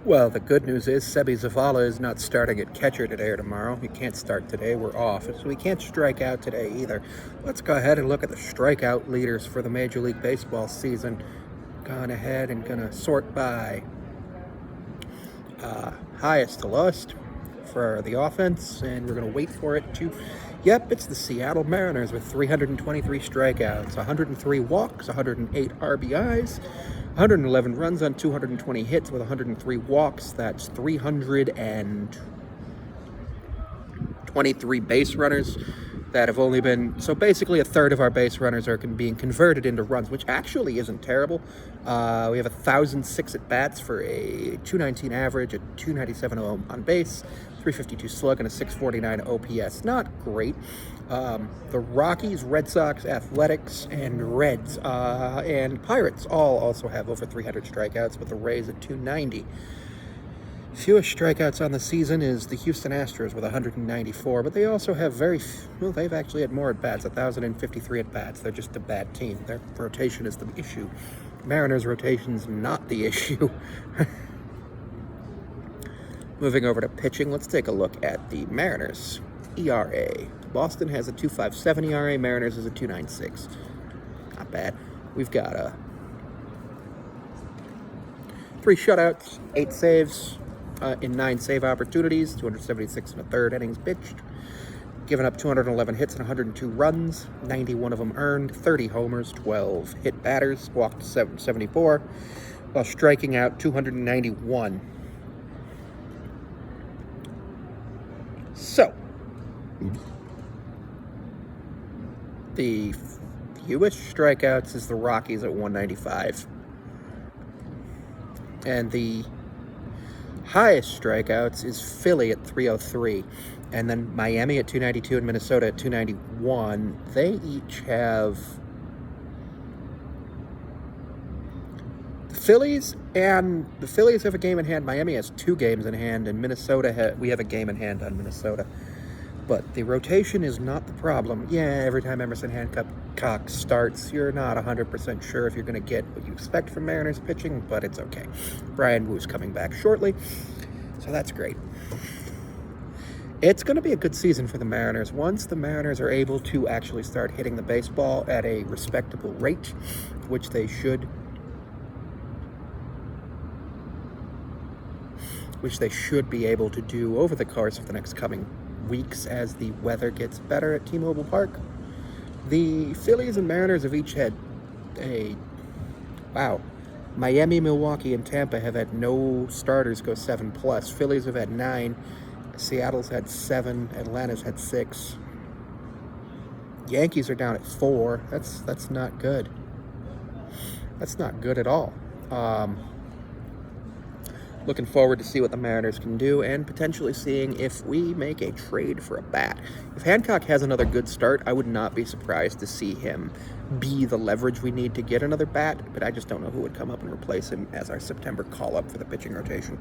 Well, the good news is Sebi Zavala is not starting at catcher today or tomorrow. He can't start today. We're off. So he can't strike out today either. Let's go ahead and look at the strikeout leaders for the Major League Baseball season. Gone ahead and going to sort by highest to lowest for the offense, and we're going to wait for it to... Yep, it's the Seattle Mariners with 323 strikeouts, 103 walks, 108 RBIs, 111 runs on 220 hits with 103 walks. That's 323 base runners that have only been... So basically a third of our base runners are being converted into runs, which actually isn't terrible. We have 1,006 at-bats for a 219 average, a 297 on base, 352 slug, and a 649 OPS. Not great. The Rockies, Red Sox, Athletics, and Reds and Pirates all also have over 300 strikeouts, with the Rays at 290. Fewest strikeouts on the season is the Houston Astros with 194, but they also have they've actually had more at-bats, 1,053 at-bats. They're just a bad team. Their rotation is the issue. Mariners' rotation's not the issue. Moving over to pitching, let's take a look at the Mariners' ERA. Boston has a 2.57 ERA, Mariners is a 2.96. Not bad. We've got 3 shutouts, 8 saves, in 9 save opportunities, 276 and a third innings pitched, given up 211 hits and 102 runs, 91 of them earned, 30 homers, 12 hit batters, walked 74, while striking out 291. So, the fewest strikeouts is the Rockies at 195. And the highest strikeouts is Philly at 303, and then Miami at 292 and Minnesota at 291. They each have... The Phillies have a game in hand. Miami has 2 games in hand, and we have a game in hand on Minnesota. But the rotation is not the problem. Yeah, every time Emerson Hancock starts, you're not 100% sure if you're going to get what you expect from Mariners pitching, but it's okay. Brian Woo's coming back shortly, so that's great. It's going to be a good season for the Mariners once the Mariners are able to actually start hitting the baseball at a respectable rate, which they should be able to do over the course of the next coming weeks as the weather gets better at T-Mobile Park. The Phillies and Mariners have each had Miami, Milwaukee, and Tampa have had no starters go 7+. Phillies have had 9. Seattle's had 7. Atlanta's had 6. Yankees are down at 4. That's not good. That's not good at all. Looking forward to see what the Mariners can do, and potentially seeing if we make a trade for a bat. If Hancock has another good start, I would not be surprised to see him be the leverage we need to get another bat, but I just don't know who would come up and replace him as our September call-up for the pitching rotation.